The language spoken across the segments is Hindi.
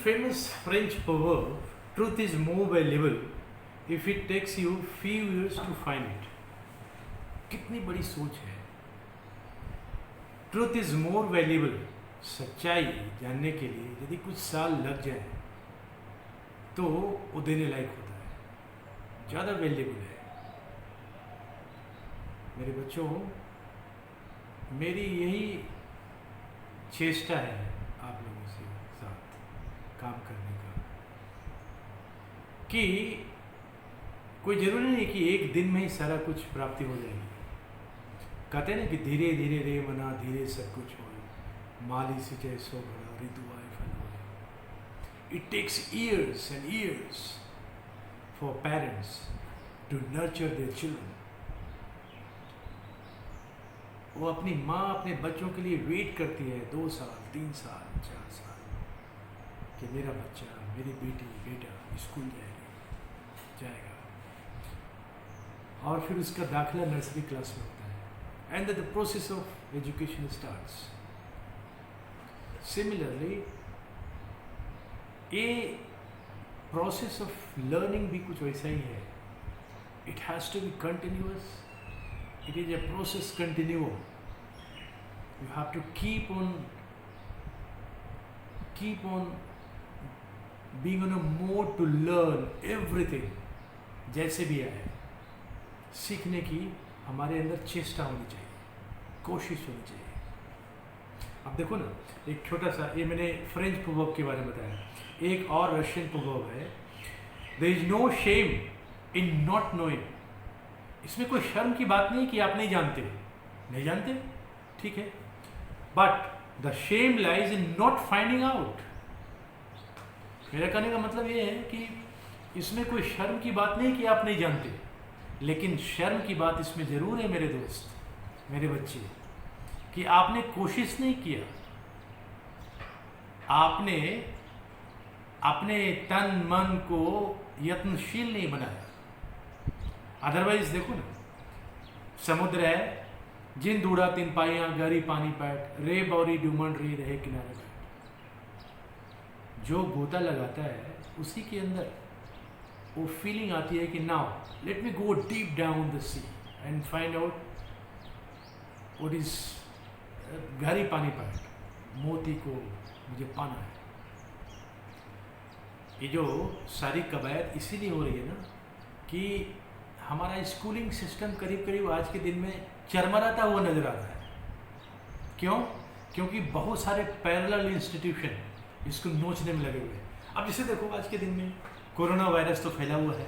famous French proverb, truth is more valuable if it takes you few years to find it. कितनी बड़ी सोच है. ट्रूथ इज मोर वैल्यूएबल, सच्चाई जानने के लिए यदि कुछ साल लग जाए तो वो देने लायक होता है, ज़्यादा वैल्यूएबल है. मेरे बच्चों, मेरी यही चेष्टा है आप लोगों से साथ काम करने का, कि कोई ज़रूरी नहीं कि एक दिन में ही सारा कुछ प्राप्ति हो जाएगी. कहते हैं ना कि धीरे धीरे रे मना धीरे सब कुछ हो, माली सिंचे सो भरा ऋतु आए फल हो. It takes years and years for parents to nurture their children. वो अपनी माँ अपने बच्चों के लिए वेट करती है 2 साल 3 साल 4 साल कि मेरा बच्चा, मेरी बेटी बेटा स्कूल जाएगा, और फिर उसका दाखिला नर्सरी क्लास में होता है, and the process of education starts. Similarly ये प्रोसेस ऑफ लर्निंग भी कुछ वैसा ही है. It has to be continuous. It is a process continuum. You have to keep on being on a mode to learn everything. जैसे भी आए, सीखने की हमारे अंदर चेष्टा होनी चाहिए, कोशिश होनी चाहिए. अब देखो ना, एक छोटा सा, ये मैंने फ्रेंच प्रोवर्ब के बारे में बताया. एक और रशियन प्रोवर्ब है, There is no shame in not knowing. इसमें कोई शर्म की बात नहीं कि आप नहीं जानते, ठीक है, but the shame lies in not finding out. मेरा कहने का मतलब ये है कि इसमें कोई शर्म की बात नहीं कि आप नहीं जानते, लेकिन शर्म की बात इसमें ज़रूर है मेरे दोस्त, मेरे बच्चे, कि आपने कोशिश नहीं किया, आपने अपने तन मन को यत्नशील नहीं बनाया. अदरवाइज देखो ना, समुद्र है, जिन दूड़ा 3 पाइयाँ गहरी पानी पैट, रे बौरी डूमन री रहे किनारे बैठ. जो गोता लगाता है उसी के अंदर वो फीलिंग आती है कि now let me go deep down the sea and find out what is गहरी पानी पैट, मोती को मुझे पाना है. ये जो सारी कवायद इसीलिए हो रही है ना कि हमारा स्कूलिंग सिस्टम करीब करीब आज के दिन में चरमराता हुआ नजर आ रहा है. क्यों? क्योंकि बहुत सारे पैरेलल इंस्टीट्यूशन इसको नोचने में लगे हुए हैं. अब जैसे देखो, आज के दिन में कोरोना वायरस तो फैला हुआ है,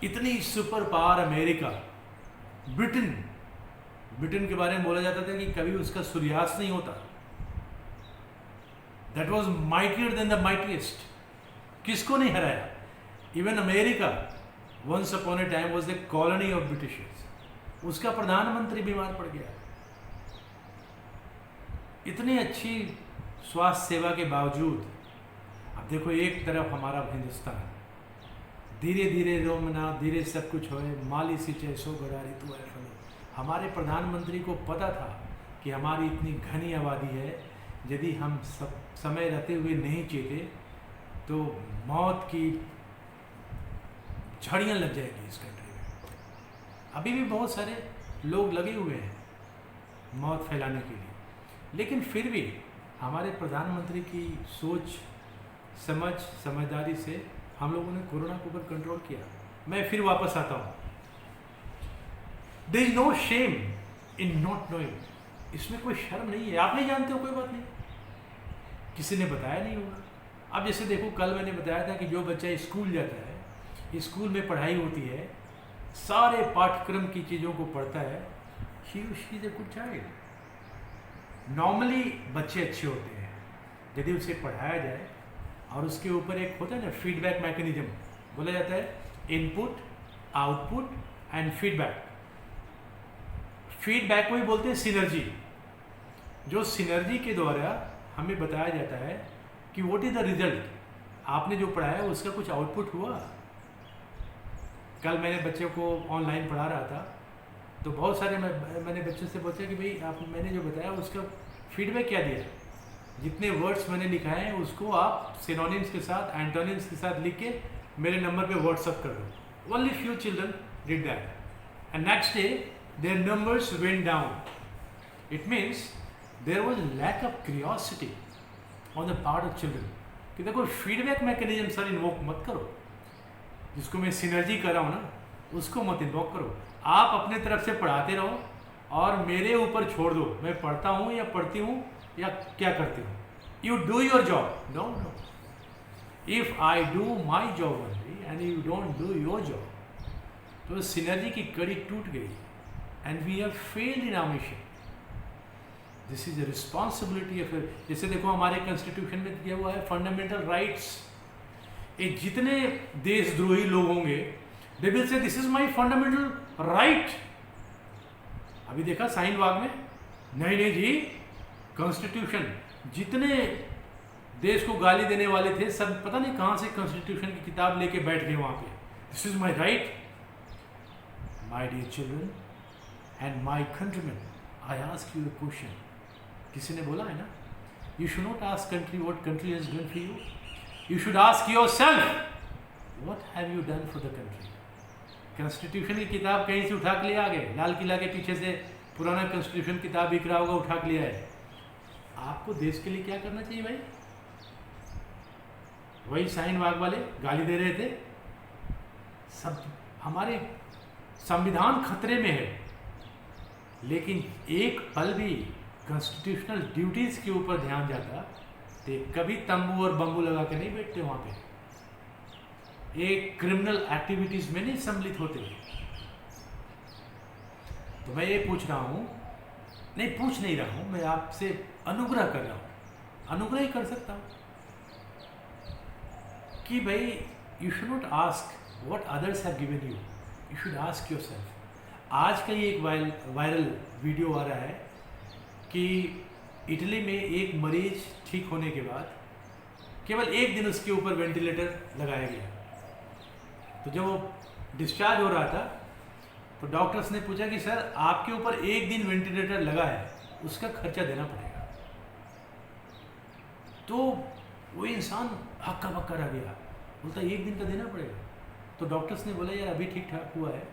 इतनी सुपर पावर अमेरिका, ब्रिटेन के बारे में बोला जाता था कि कभी उसका सूर्यास्त नहीं होता. That was mightier than the mightiest. किसको नहीं हराया? Even America once upon a time was the colony of Britishers. उसका प्रधानमंत्री बीमार पड़ गया. इतनी अच्छी स्वास्थ्य सेवा के बावजूद अब देखो, एक तरफ हमारा हिंदुस्तान धीरे धीरे रोमना धीरे सब कुछ होए, माली सिंचे सो बड़ा ऋतु आए फल. हमारे प्रधानमंत्री को पता था कि हमारी इतनी घनी आबादी है, यदि हम सब समय रहते हुए नहीं चेते तो मौत की झड़ियाँ लग जाएगी इस कंट्री में. अभी भी बहुत सारे लोग लगे हुए हैं मौत फैलाने के लिए, लेकिन फिर भी हमारे प्रधानमंत्री की सोच समझदारी से हम लोगों ने कोरोना के ऊपर कंट्रोल किया. मैं फिर वापस आता हूँ. There is no shame in not knowing. इसमें कोई शर्म नहीं है. आप नहीं जानते हो, कोई बात नहीं, किसी ने बताया नहीं होगा. अब जैसे देखो, कल मैंने बताया था कि जो बच्चा स्कूल जाता है, स्कूल में पढ़ाई होती है, सारे पाठ्यक्रम की चीज़ों को पढ़ता है, she is a good child. Normally बच्चे अच्छे होते हैं यदि उसे पढ़ाया जाए, और उसके ऊपर एक होता है ना फीडबैक मैकेनिज्म, बोला जाता है input, output and feedback. Feedback को ही बोलते हैं सिनर्जी. जो सिनर्जी के द्वारा हमें बताया जाता है कि व्हाट इज द रिजल्ट. आपने जो पढ़ाया उसका कुछ आउटपुट हुआ. कल मैंने बच्चों को ऑनलाइन पढ़ा रहा था, तो बहुत सारे मैंने बच्चों से पूछा कि भाई मैंने जो बताया उसका फीडबैक क्या दिया. जितने वर्ड्स मैंने लिखा है उसको आप सिनोनिम्स के साथ, एंटोनिम्स के साथ लिख के मेरे नंबर पे व्हाट्सअप कर दो। Only few children did that and next day their numbers went down. It means there was lack of curiosity on the part of children कि देखो फीडबैक मैकेनिज्म सर इन्वोक मत करो, जिसको मैं सिनर्जी कर रहा हूँ ना उसको मत इन्वोक करो। आप अपने तरफ से पढ़ाते रहो और मेरे ऊपर छोड़ दो, मैं पढ़ता हूँ या पढ़ती हूँ या क्या करती हूँ। You do your job. No no, if I do my job only and you don't do your job, तो सिनर्जी की कड़ी टूट गई and we have failed in our mission. This is a responsibility of, जैसे देखो हमारे कॉन्स्टिट्यूशन में दिया हुआ है फंडामेंटल राइट्स। ये जितने देशद्रोही लोग होंगे they will say this is my fundamental right. अभी देखा साइन बाग में, नहीं नहीं जी, कॉन्स्टिट्यूशन, जितने देश को गाली देने वाले थे सब पता नहीं कहां से कॉन्स्टिट्यूशन की किताब लेके बैठ गए वहां पे। This is my right. My dear children and my countrymen, I ask you a question. किसी ने बोला है ना, you should not ask country what country has done for you, you should ask yourself what have you done for the country. Constitution की किताब कहीं से उठा के ले आ गए, लाल किला के पीछे से पुराना कॉन्स्टिट्यूशन किताब बिक रहा होगा, उठा के लिया है। आपको देश के लिए क्या करना चाहिए भाई? वही शाहीन बाग वाले गाली दे रहे थे। सब हमारे संविधान खतरे में है, लेकिन एक पल भी कॉन्स्टिट्यूशनल ड्यूटीज के ऊपर ध्यान जाता तो कभी तंबू और बम्बू लगा के नहीं बैठते वहां पे, एक क्रिमिनल एक्टिविटीज में नहीं सम्मिलित होते। तो मैं ये पूछ रहा हूं, नहीं पूछ नहीं रहा हूं, मैं आपसे अनुग्रह कर रहा हूं, अनुग्रह ही कर सकता हूं कि भाई you should not ask what others have given you, you should ask yourself. आज का ही एक वायरल वीडियो आ रहा है कि इटली में एक मरीज ठीक होने के बाद केवल एक दिन उसके ऊपर वेंटिलेटर लगाया गया। तो जब वो डिस्चार्ज हो रहा था तो डॉक्टर्स ने पूछा कि सर आपके ऊपर एक दिन वेंटिलेटर लगा है, उसका खर्चा देना पड़ेगा। तो वो इंसान हक्का बक्का रह गया, बोलता एक दिन का देना पड़ेगा। तो डॉक्टर्स ने बोला यार अभी ठीक ठाक हुआ है,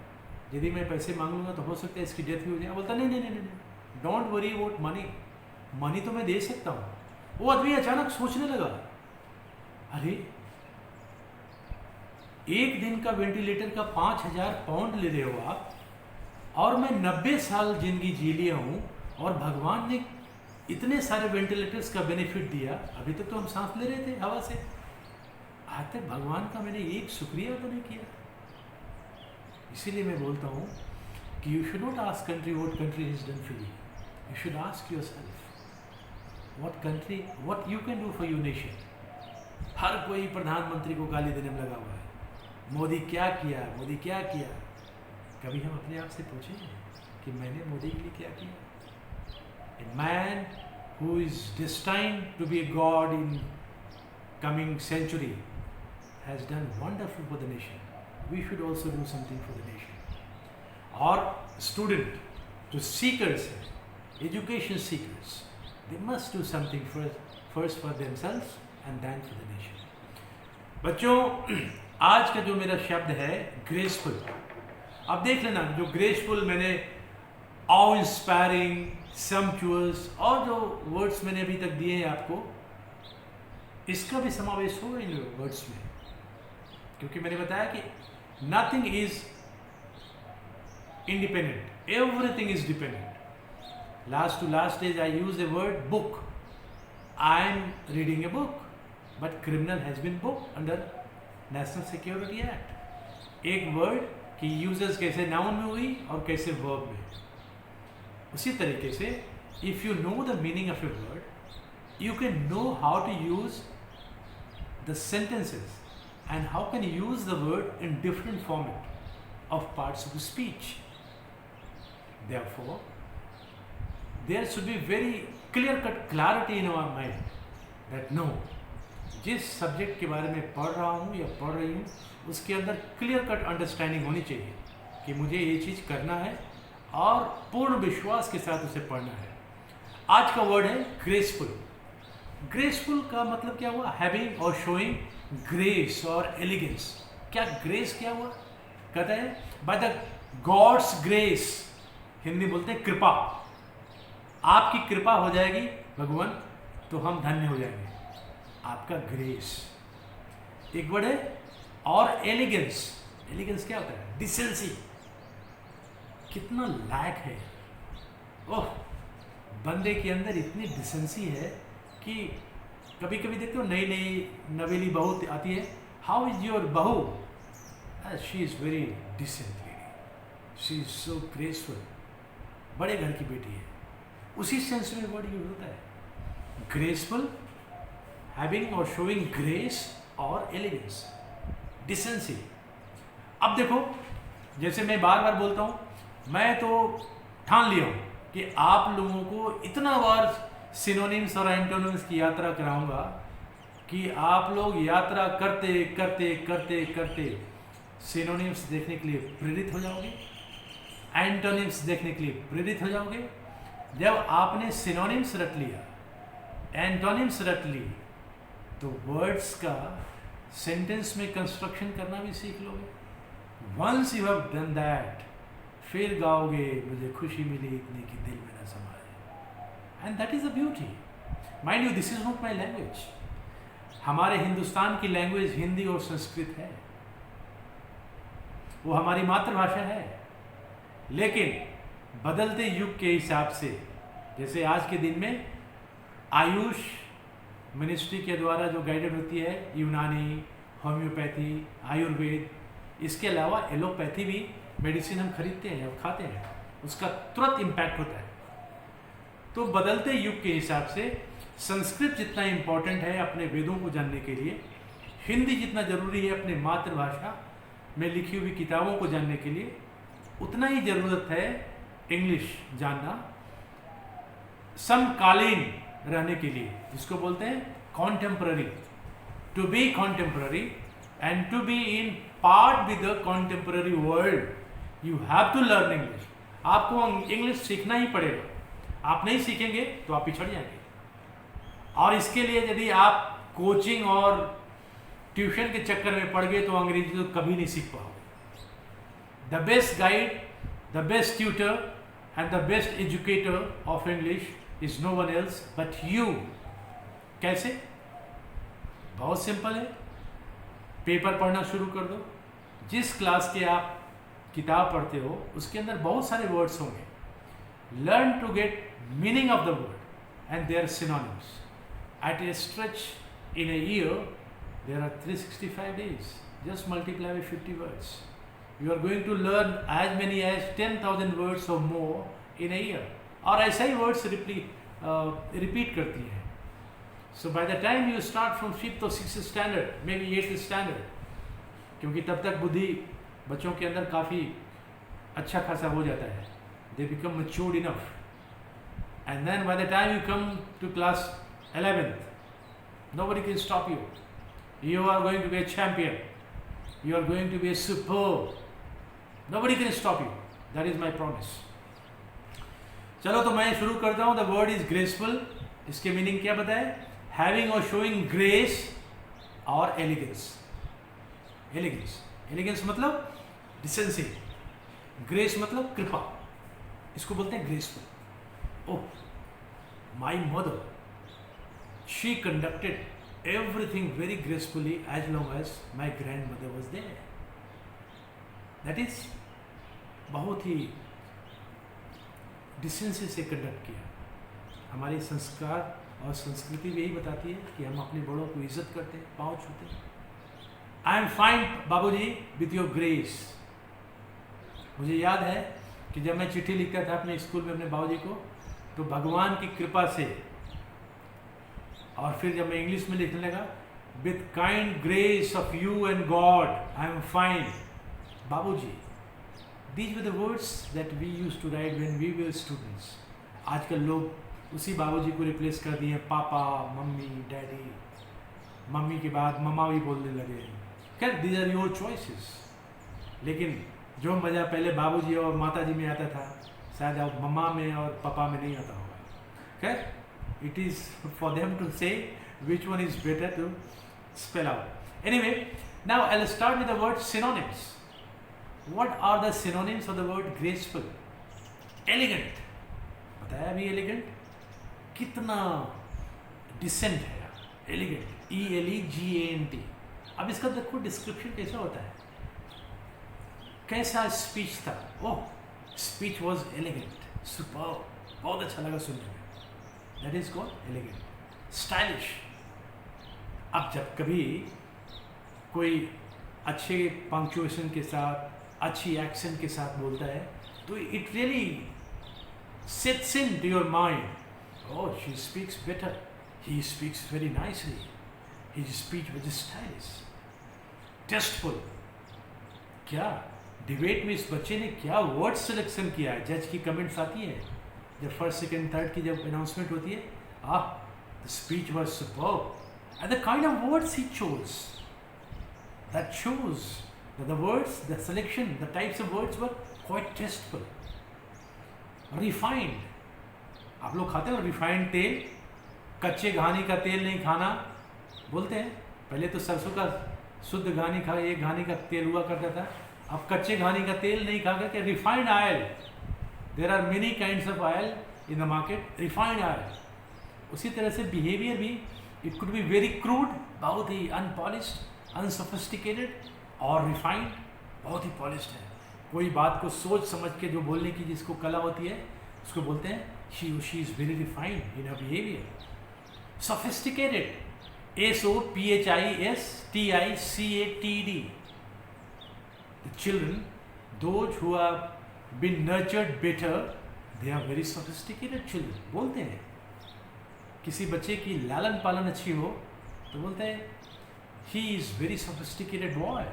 यदि मैं पैसे मांग लूँगा तो हो सकता है इसकी डेथ भी हो जाए। बोलता नहीं नहीं नहीं नहीं, don't worry about money, money तो मैं दे सकता हूँ। वो आदमी अचानक सोचने लगा, अरे एक दिन का वेंटिलेटर का 5,000 पाउंड ले रहे हो आप, और मैं 90 साल जिंदगी जी लिया हूँ और भगवान ने इतने सारे वेंटिलेटर्स का बेनिफिट दिया, अभी तक तो हम सांस ले रहे थे हवा से, आज तक भगवान का मैंने एक शुक्रिया तो नहीं किया। इसीलिए मैं बोलता हूँ कि you should not ask country what country has done for you, you should ask yourself what you can do for your nation. हर कोई प्रधानमंत्री को गाली देने में लगा हुआ है, मोदी क्या किया, मोदी क्या किया। कभी हम अपने आप से पूछें कि मैंने मोदी के लिए क्या किया? A man who is destined to be a god in coming century has done wonderful for the nation. We should also do something for the nation. Or student, to seekers, education seekers, they must do something first for themselves and then for the nation. बच्चों, आज का जो मेरा शब्द है ग्रेसफुल। अब देख लेना, जो ग्रेसफुल मैंने ऑ इंस्पायरिंग, सम्पचुअस और जो वर्ड्स मैंने अभी तक दिए हैं आपको, इसका भी समावेश होगा इन वर्ड्स में, क्योंकि मैंने बताया कि nothing is independent, everything is dependent. Last to last days I use the word book, I am reading a book, but criminal has been book under national security act. एक वर्ड की यूजेस कैसे नाउन में हुई और कैसे वर्ब में। उसी तरीके से if you know the meaning of a word, you can know how to use the sentences and how can use the word in different format of parts of speech. Therefore, there should be very clear-cut clarity in our mind that no, जिस सब्जेक्ट के बारे में पढ़ रहा हूँ या पढ़ रही हूँ उसके अंदर क्लियर कट अंडरस्टैंडिंग होनी चाहिए कि मुझे ये चीज़ करना है और पूर्ण विश्वास के साथ उसे पढ़ना है। आज का वर्ड है ग्रेसफुल। ग्रेसफुल का मतलब क्या हुआ? हैविंग और शोइंग ग्रेस और एलिगेंस। क्या ग्रेस क्या हुआ? कहते हैं by the gods grace, Hindi बोलते हैं कृपा। आपकी कृपा हो जाएगी भगवान तो हम धन्य हो जाएंगे। आपका ग्रेस एक वर्ड है। और एलिगेंस, एलिगेंस क्या होता है? डिसेंसी। कितना लायक है। ओह, बंदे के अंदर इतनी डिसेंसी है कि कभी कभी देखते हो नई नई नवेली बहू आती है, हाउ इज योर बहू? She is very decent lady, she is so graceful, बड़े घर की बेटी है। उसी सेंस में वर्ड यूज होता है, ग्रेसफुल, हैविंग और शोइंग ग्रेस और एलिगेंस, डिसेंसी। अब देखो, जैसे मैं बार बार बोलता हूँ, मैं तो ठान लिया हूँ कि आप लोगों को इतना बार सिनोनिम्स और एंटोनिम्स की यात्रा कराऊंगा कि आप लोग यात्रा करते करते करते करते सिनोनिम्स देखने के लिए प्रेरित हो जाओगे, एंटोनिम्स देखने के लिए प्रेरित हो जाओगे। जब आपने सिनोनिम्स रट लिया, एंटोनिम्स रट ली, तो वर्ड्स का सेंटेंस में कंस्ट्रक्शन करना भी सीख लोगे। Once you have done that, फिर गाओगे मुझे खुशी मिली इतनी कि दिल में न समाए। And that is a beauty. Mind you, this is not my language. हमारे हिंदुस्तान की लैंग्वेज हिंदी और संस्कृत है, वो हमारी मातृभाषा है। लेकिन बदलते युग के हिसाब से, जैसे आज के दिन में आयुष मिनिस्ट्री के द्वारा जो गाइडेड होती है, यूनानी, होम्योपैथी, आयुर्वेद, इसके अलावा एलोपैथी भी मेडिसिन हम खरीदते हैं और खाते हैं, उसका तुरंत इम्पैक्ट होता है। तो बदलते युग के हिसाब से संस्कृत जितना इम्पोर्टेंट है अपने वेदों को जानने के लिए, हिंदी जितना जरूरी है अपने मातृभाषा में लिखी हुई किताबों को जानने के लिए, उतना ही ज़रूरत है इंग्लिश जानना समकालीन रहने के लिए, जिसको बोलते हैं contemporary. To be contemporary and to be in part with the contemporary world, you have to learn English. आपको इंग्लिश सीखना ही पड़ेगा। आप नहीं सीखेंगे तो आप पिछड़ जाएंगे। और इसके लिए यदि आप कोचिंग और ट्यूशन के चक्कर में पड़ गए तो अंग्रेजी तो कभी नहीं सीख पाओगे। The best guide, the best tutor and the best educator of English is no one else but you. कैसे? बहुत सिंपल है। पेपर पढ़ना शुरू कर दो। जिस क्लास के आप किताब पढ़ते हो उसके अंदर बहुत सारे वर्ड्स होंगे। Learn to get meaning of the word and their synonyms. At a stretch in a year there are 365 days. Just multiply with 50 words. You are going to learn as many as 10,000 words or more in a year. और ऐसा ही words repeat करती हैं. So by the time you start from 5th or 6th standard, maybe 8th standard, क्योंकि तब तक बुद्धि बच्चों के अंदर काफ़ी अच्छा खासा हो जाता है. They become matured enough. And then by the time you come to class 11th, nobody can stop you. You are going to be a champion. You are going to be a superb. Nobody can stop you. That is my promise. चलो तो मैं शुरू करता हूँ. The word is graceful. इसके मीनिंग क्या बताए? Having or showing grace और elegance. Elegance. Elegance मतलब decency. Grace मतलब कृपा. इसको बोलते हैं graceful. Oh, my mother, she conducted everything very gracefully as long as my grandmother was there. That is, बहुत ही डिसेंसी से कंडक्ट किया. हमारी संस्कार और संस्कृति भी यही बताती है कि हम अपने बड़ों को इज्जत करते हैं, पाँव छूते हैं. आई एम फाइन बाबूजी विथ योर ग्रेस. मुझे याद है कि जब मैं चिट्ठी लिखता था अपने स्कूल में अपने बाबूजी को, तो भगवान की कृपा से, और फिर जब मैं इंग्लिश में लिखने लगा, with kind grace of you and god I am fine Babuji. These were the words that we used to write when we were students. आजकल लोग उसी बाबूजी को रिप्लेस कर दिए पापा, मम्मी, डैडी. मम्मी के बाद मम्मा भी बोलने लगे. खैर, दीज आर योर चॉइसेस. लेकिन जो मज़ा पहले बाबूजी और माताजी में आता था, शायद अब मम्मा में और पापा में नहीं आता होगा. खैर, It is for them to say which one is better to spell out. Anyway, now I'll start with the word synonyms. What are the synonyms of the word graceful? Elegant. बताया अभी elegant कितना डिसेंट है यार. Elegant, ELEGANT. अब इसका देखो डिस्क्रिप्शन कैसा होता है, कैसा स्पीच था. ओह, स्पीच वॉज एलिगेंट, सुपर्ब, बहुत अच्छा लगा सुनने में. That is called elegant. Stylish. अब जब कभी कोई अच्छे पंक्चुएशन के साथ, अच्छी एक्सेंट के साथ बोलता है तो it really sets into your mind. Oh, she speaks better. He speaks very nicely. His speech was stylish. Tasteful. क्या डिबेट में इस बच्चे ने क्या वर्ड सिलेक्शन किया है. जज की कमेंट्स आती है जब फर्स्ट सेकंड थर्ड की जब अनाउंसमेंट होती है. The speech was superb and the kind of words he chose, that shows that the words, the selection, the types of words were quite tasteful, refined. आप लोग खाते हो रिफाइंड तेल? कच्चे घानी का तेल नहीं खाना बोलते हैं. पहले तो सरसों का शुद्ध घानी खा, एक घानी का तेल हुआ करता था. अब कच्चे घानी का तेल नहीं खा करके refined oil. There are many kinds of oil in the market. Refined oil. उसी तरह से बिहेवियर भी, it could be very crude, बहुत ही अनपॉलिश्ड, अनसोफिस्टिकेटेड, और रिफाइंड बहुत ही पॉलिश्ड है. कोई बात को सोच समझ के जो बोलने की जिसको कला होती है उसको बोलते हैं she is very refined in her behavior. Sophisticated, SOPHISTICATED. The children, those who have been nurtured better, they are very sophisticated children. बोलते हैं. किसी बच्चे की लालन पालन अच्छी हो तो बोलते हैं he is very sophisticated boy,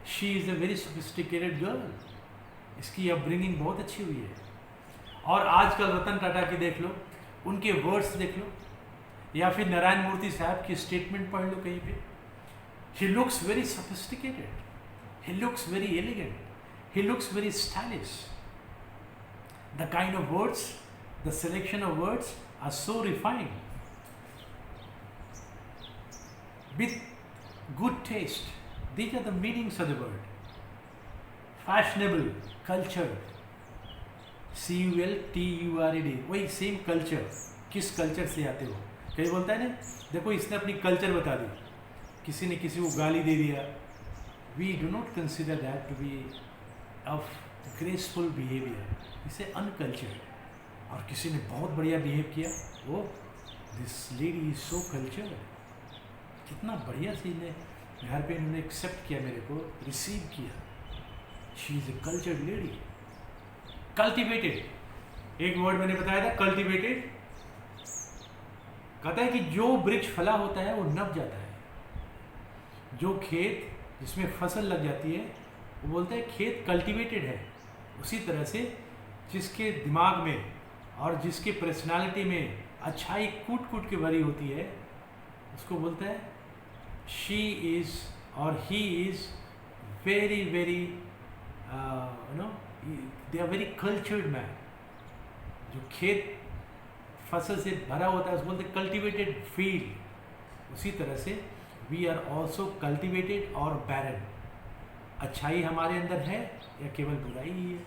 she is a very sophisticated girl. इसकी अपब्रिंगिंग बहुत अच्छी हुई है. और आजकल रतन टाटा की देख लो, उनके वर्ड्स देख लो, या फिर नारायण मूर्ति साहब की स्टेटमेंट पढ़ लो कहीं पे. He looks very sophisticated, he looks very elegant, he looks very stylish. The kind of words, the selection of words are so refined with good taste. These are the meanings of the word. Fashionable, culture, CULTURED. वही सेम कल्चर. किस कल्चर से आते हो? कहीं बोलता है ना, देखो इसने अपनी कल्चर बता दी, किसी ने किसी को गाली दे दिया. We do not consider that to be of graceful behaviour. इसे अनकल्चर्ड. और किसी ने बहुत बढ़िया बिहेव किया, वो this lady is so cultured. कितना बढ़िया से इन्हें घर पे इन्होंने एक्सेप्ट किया, मेरे को रिसीव किया. She is a cultured lady. Cultivated, एक वर्ड मैंने बताया था, कल्टिवेटेड. कहता है कि जो वृक्ष फला होता है वो नब जाता है. जो खेत जिसमें फसल लग जाती है वो बोलता है खेत कल्टिवेटेड है. उसी तरह से जिसके दिमाग में और जिसके पर्सनालिटी में अच्छाई कूट कूट के भरी होती है उसको बोलता है शी इज़ और he is very very they are very cultured man. जो खेत फसल से भरा होता है उसको बोलते हैं कल्टिवेटेड फील्ड. उसी तरह से वी आर ऑल्सो कल्टिवेटेड और बैरन. अच्छाई हमारे अंदर है या केवल बुराई ही है?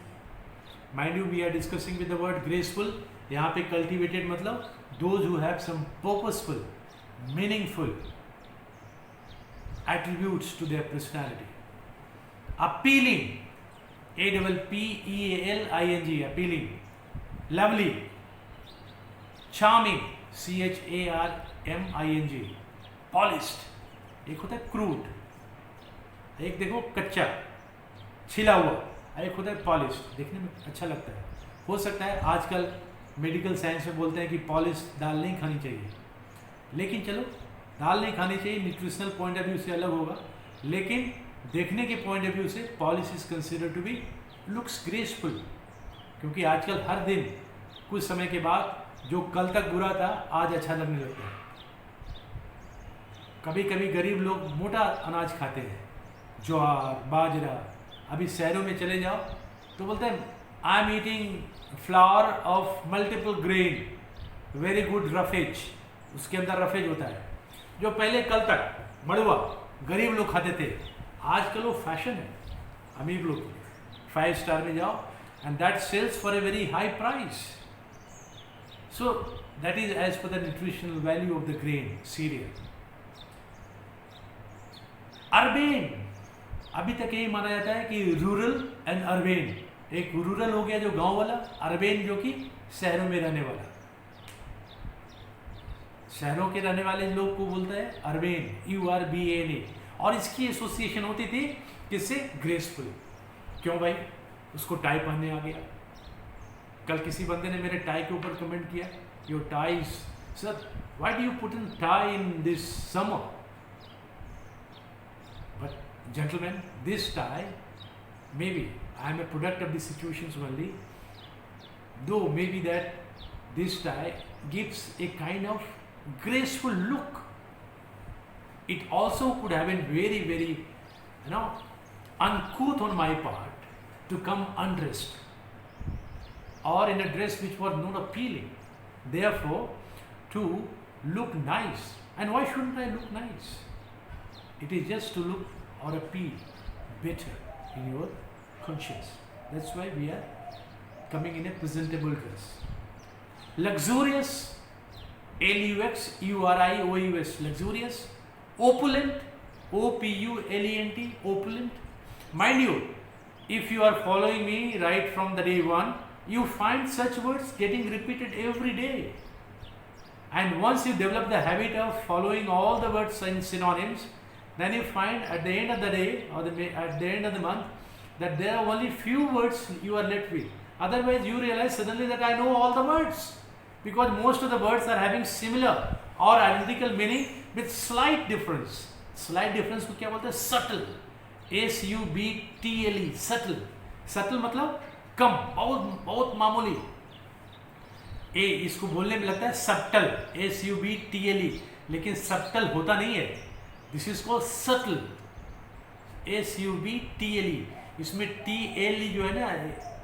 Mind you, we are discussing with the word graceful. यहाँ पे कल्टिवेटेड मतलब those who have some purposeful, meaningful attributes to their personality. Appealing, APPEALING, appealing. Lovely, charming, CHARMING. Polished, एक होता है क्रूड, एक देखो कच्चा छिला हुआ, एक होता है पॉलिश्ड, देखने में अच्छा लगता है. हो सकता है आजकल मेडिकल साइंस में बोलते हैं कि पॉलिश दाल नहीं खानी चाहिए, लेकिन चलो दाल नहीं खानी चाहिए, न्यूट्रिशनल पॉइंट ऑफ व्यू से अलग होगा, लेकिन देखने के पॉइंट ऑफ व्यू से polish is consider to be looks graceful. क्योंकि आजकल हर दिन कुछ समय के बाद जो कल तक बुरा था आज अच्छा लगने लगता है. कभी कभी गरीब लोग मोटा अनाज खाते हैं, ज्वार, बाजरा. अभी शहरों में चले जाओ तो बोलते हैं I am eating flower of multiple grain. Very good roughage, उसके अंदर रफेज होता है, जो पहले कल तक मड़ुआ गरीब लोग खाते थे, आजकल वो फैशन है अमीर लोग। 5 स्टार में जाओ and that sells for a very high price. So that is as per the nutritional value of the grain cereal. Urban, अभी तक यही माना जाता है कि रूरल एंड अर्बेन, एक रूरल हो गया जो गांव वाला, अर्बेन जो कि शहरों में रहने वाला, शहरों के रहने वाले लोग को बोलता है अर्बेन, URBAN। और इसकी एसोसिएशन होती थी किससे? ग्रेसफुल। क्यों भाई? उसको टाई पहनने आ गया। कल किसी बंदे ने मेरे टाई के ऊपर कमेंट किया, your ties sir, why do you put in tie in this summer? But gentleman, this tie, maybe I am a product of the situations only, though maybe that this tie gives a kind of graceful look. It also could have been very, very, uncouth on my part to come undressed or in a dress which was not appealing. Therefore, to look nice. And why shouldn't I look nice? It is just to look or appeal better in your conscience. That's why we are coming in a presentable dress. Luxurious, LUXURIOUS, luxurious. Opulent, OPULENT, opulent. Mind you, if you are following me right from the day one, you find such words getting repeated every day. And once you develop the habit of following all the words in synonyms, then you find at the end of the day or at the end of the month that there are only few words you are left with. Otherwise, you realize suddenly that I know all the words, because most of the words are having similar or identical meaning with slight difference. Slight difference को क्या बोलते हैं? Subtle, SUBTLE, subtle. Subtle मतलब कम, बहुत मामूली। इसको बोलने में लगता है subtle, SUBTLE, लेकिन subtle होता नहीं है। This is called subtle, SUBTLE। इसमें TLE जो है ना,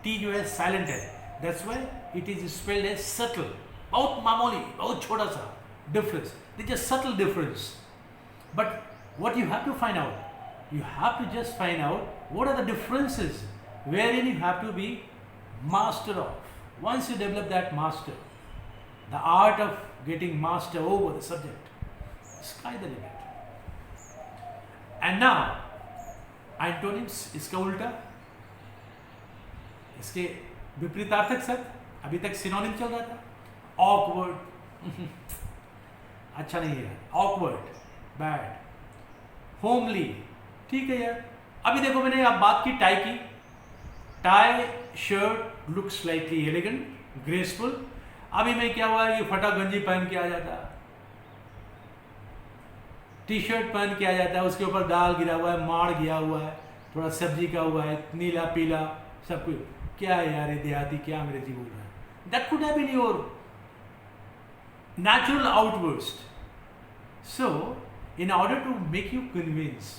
T जो है साइलेंट है, that's why it is spelled as subtle. बहुत मामूली, बहुत छोटा सा difference, this is subtle difference. But what you have to find out, you have to just find out what are the differences wherein you have to be master of. Once you develop that master, the art of getting master over the subject, sky the limit. And now antonyms, इसका उल्टा, इसके विपरीतार्थक शब्द। अभी तक सिनोनिम चल रहा था। ऑकवर्ड अच्छा नहीं है, ऑकवर्ड बैड। होमली ठीक है यार। अभी देखो मैंने अब बात की टाई की, tie shirt look slightly elegant, graceful. अभी मैं क्या हुआ, ये फटा गंजी पहन के आ जाता, टी शर्ट पहन के आ जाता है, उसके ऊपर दाल गिरा हुआ है, माड़ गिरा हुआ है, थोड़ा सब्जी का हुआ है, नीला पीला सब कुछ। क्या है यार, ये देहाती क्या अंग्रेजी बोल रहा है? That could have been your natural outburst. So in order to make you convince,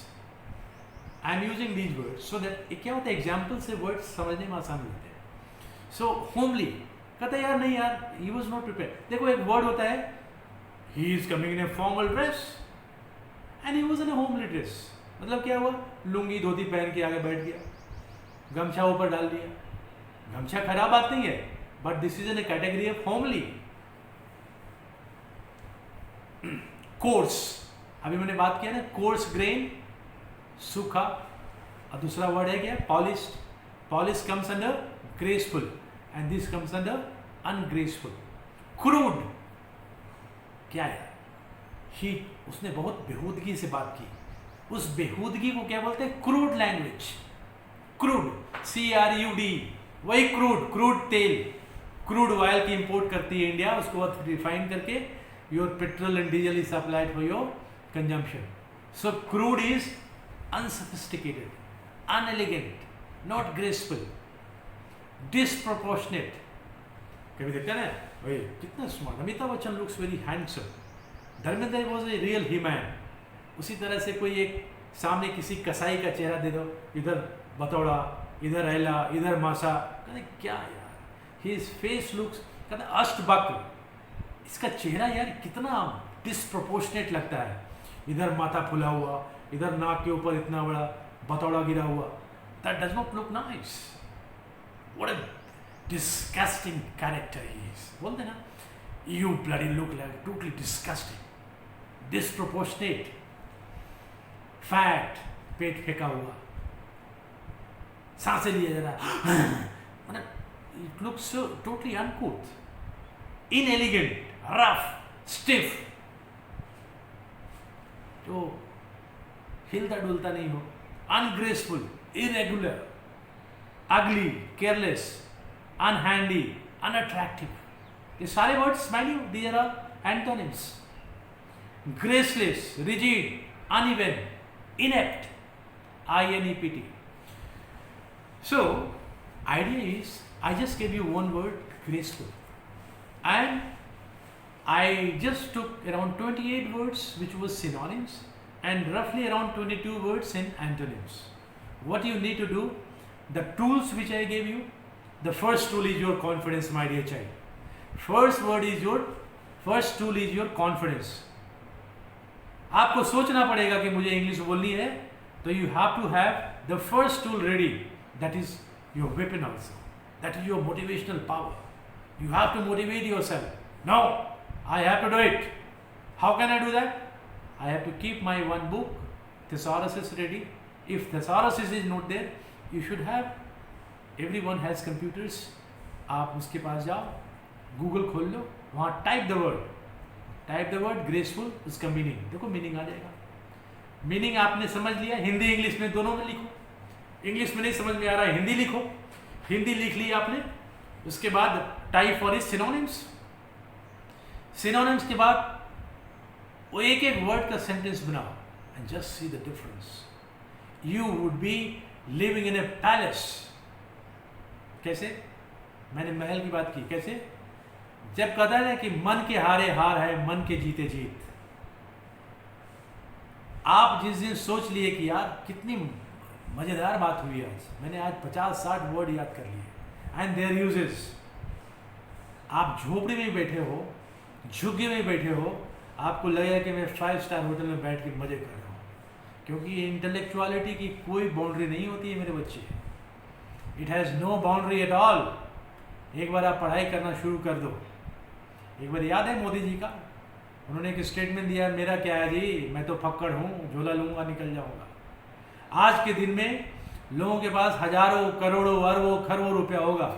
I am using these words so that क्या होता है, एग्जाम्पल से वर्ड्स समझने में आसान होते हैं। सो होमली कहता है यार नहीं यार, ही वॉज नॉट प्रिपेयर। देखो एक वर्ड होता है, he is coming in a formal dress and he was in a homely dress. मतलब क्या हुआ, लुंगी धोती पहन के आगे बैठ गया, गमछा ऊपर डाल दिया। गमछा खराब बात नहीं है, but this is in a category of homely. Course, अभी मैंने बात किया ना, कोर्स ग्रेन सूखा, और दूसरा वर्ड है क्या, polished. Polish comes under graceful and this comes under ungraceful. Crude क्या है, ही उसने बहुत बेहूदगी से बात की, उस बेहूदगी को क्या बोलते हैं, क्रूड लैंग्वेज। क्रूड CRUD, वही क्रूड, क्रूड तेल, क्रूड ऑयल की इंपोर्ट करती है इंडिया, उसको रिफाइन करके your petrol and diesel is supplied for your consumption. So crude is unsophisticated, inelegant, not graceful, disproportionate. कभी देखते हैं ना भाई कितना smart, Amitabh Bachchan looks very handsome, Dharmendra was a real human. उसी तरह से कोई एक सामने किसी कसाई का चेहरा दे दो, इधर बतौड़ा, इधर ऐला, इधर मासा, कहते क्या यार, हिज फेस लुक्स, कहते अष्टवक्र, इसका चेहरा यार कितना डिसप्रोपोर्शनेट लगता है, इधर माथा फुला हुआ, इधर नाक के ऊपर इतना बड़ा बतौड़ा गिरा हुआ. That does not look nice. What a disgusting character he is. बोलते ना, you bloody look like totally disgusting, disproportionate, fat, पेट फेंका हुआ, सांसें लिए जरा, मतलब it looks totally uncouth, inelegant, rough, stiff, तो हिलता डुलता नहीं हो, ungraceful, irregular, ugly, careless, unhandy, unattractive. ये सारे words smiley, these are antonyms. Graceless, rigid, uneven, inept, INEPT. So, idea is, I just gave you one word, graceful, and I just took around 28 words which was synonyms and roughly around 22 words in antonyms. What you need to do, the tools which I gave you, the first tool is your confidence, my dear child. First tool is your confidence. आपको सोचना पड़ेगा कि मुझे इंग्लिश बोलनी है, तो you have to have the first tool ready, that is your weapon also, that is your motivational power. You have to motivate your self. No, I have to do it. How can I do that? I have to keep my one book, thesaurus is ready. If thesaurus is not there, you should have, everyone has computers. आप उसके पास जाओ, गूगल खोल लो, वहाँ टाइप द वर्ड ग्रेसफुल, उसका मीनिंग देखो, मीनिंग आ जाएगा. मीनिंग आपने समझ लिया, हिंदी इंग्लिश में दोनों में लिखो. इंग्लिश में नहीं समझ में आ रहा है, हिंदी लिखो. हिंदी लिख ली आपने, उसके बाद type for is synonyms. Synonyms के बाद वो एक एक वर्ड का सेंटेंस बनाओ and just see the difference. You would be living in A palace. कैसे? मैंने महल की बात की. कैसे? जब कहता है कि मन के हारे हार है, मन के जीते जीत. आप जिस दिन सोच लिए कि यार कितनी मजेदार बात हुई आज, मैंने आज 50-60 वर्ड याद कर लिए एंड देयर यूजेस. आप झोपड़ी में बैठे हो, झुग्गी में बैठे हो, आपको लगेगा कि मैं 5 स्टार होटल में बैठ के मजे कर रहा हूँ, क्योंकि इंटेलेक्चुअलिटी की कोई बाउंड्री नहीं होती है मेरे बच्चे. It has no boundary at all. एक बार आप पढ़ाई करना शुरू कर दो. एक बार याद है मोदी जी का, उन्होंने एक स्टेटमेंट दिया, मेरा क्या है जी, मैं तो फक्कड़ हूँ, झोला लूँगा निकल जाऊँगा. आज के दिन में लोगों के पास हजारों, करोड़ों, अरबों, खरबों रुपया होगा,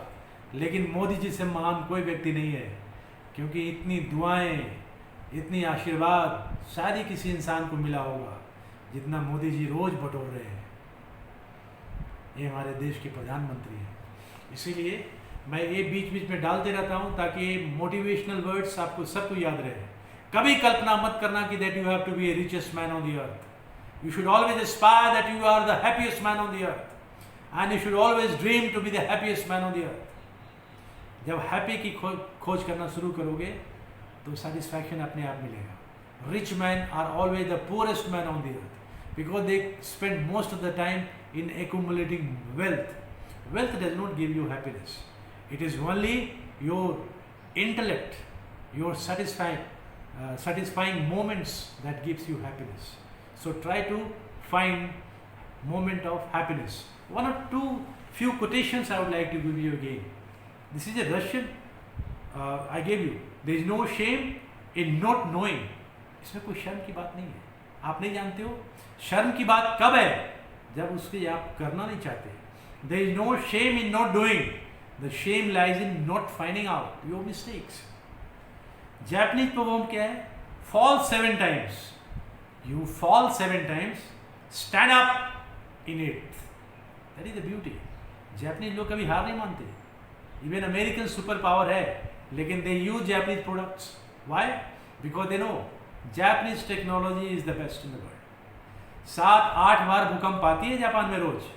लेकिन मोदी जी से महान कोई व्यक्ति नहीं है, क्योंकि इतनी दुआएं, इतनी आशीर्वाद शायद ही किसी इंसान को मिला होगा जितना मोदी जी रोज बटोर रहे हैं. ये हमारे देश के प्रधानमंत्री हैं. इसीलिए मैं ये बीच बीच में डालते रहता हूँ ताकि मोटिवेशनल वर्ड्स आपको सबको याद रहे. कभी कल्पना मत करना कि that you have to be a richest man on the earth. You should always aspire that you are the happiest man on the earth, and you should always dream to be the happiest man on the earth. जब हैप्पी की खोज करना शुरू करोगे तो सेटिस्फैक्शन अपने आप मिलेगा. Rich man are always the poorest man on the earth because they spend most of the time in accumulating wealth. Wealth does not give you happiness. It is only your intellect, your satisfying moments that gives you happiness. So try to find moment of happiness. One or two few quotations I would like to give you again. This is a Russian I gave you. There is no shame in not knowing. इसमें कोई शर्म की बात नहीं है. आप नहीं जानते हो शर्म की बात कब है? जब उसके आप करना नहीं चाहते. There is no shame in not doing. The shame lies in not finding out your mistakes. Japanese proverb क्या है? Fall 7 times. You fall 7 times. Stand up in 8th. That is the beauty. Japanese लोग कभी हार नहीं मानते. Even American super power है, लेकिन they use Japanese products. Why? Because they know Japanese technology is the best in the world. 7-8 बार भूकंप आती है जापान में रोज,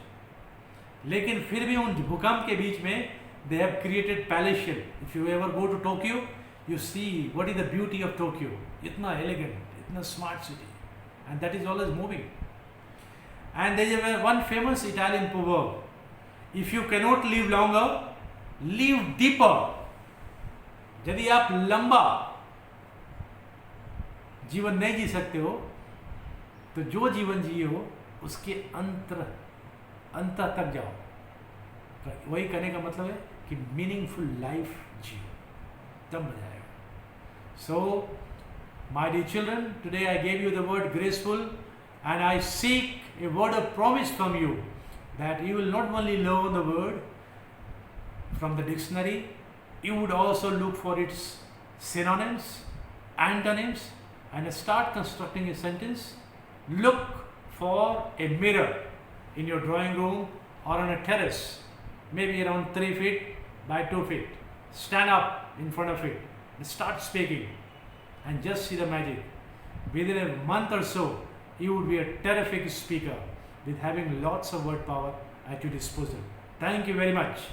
लेकिन फिर भी उन भूकंप के बीच में they have created palatial. If you ever go to Tokyo, you see what is the beauty of Tokyo. इतना elegant, इतना smart city, and that is always moving. And there is one famous Italian proverb: if you cannot live longer, live deeper. यदि आप लंबा जीवन नहीं जी सकते हो तो जो जीवन जिए हो उसके अंत तक जाओ। तो वही कहने का मतलब है कि मीनिंगफुल लाइफ जियो, तब मजा आएगा। So my dear children, today I gave you the word graceful and I seek a word of promise from you that you will not only learn the word from the dictionary, you would also look for its synonyms, antonyms, and start constructing a sentence. Look for a mirror in your drawing room or on a terrace, maybe around 3 feet by 2 feet. Stand up in front of it and start speaking and just see the magic. Within a month or so, you would be a terrific speaker with having lots of word power at your disposal. Thank you very much.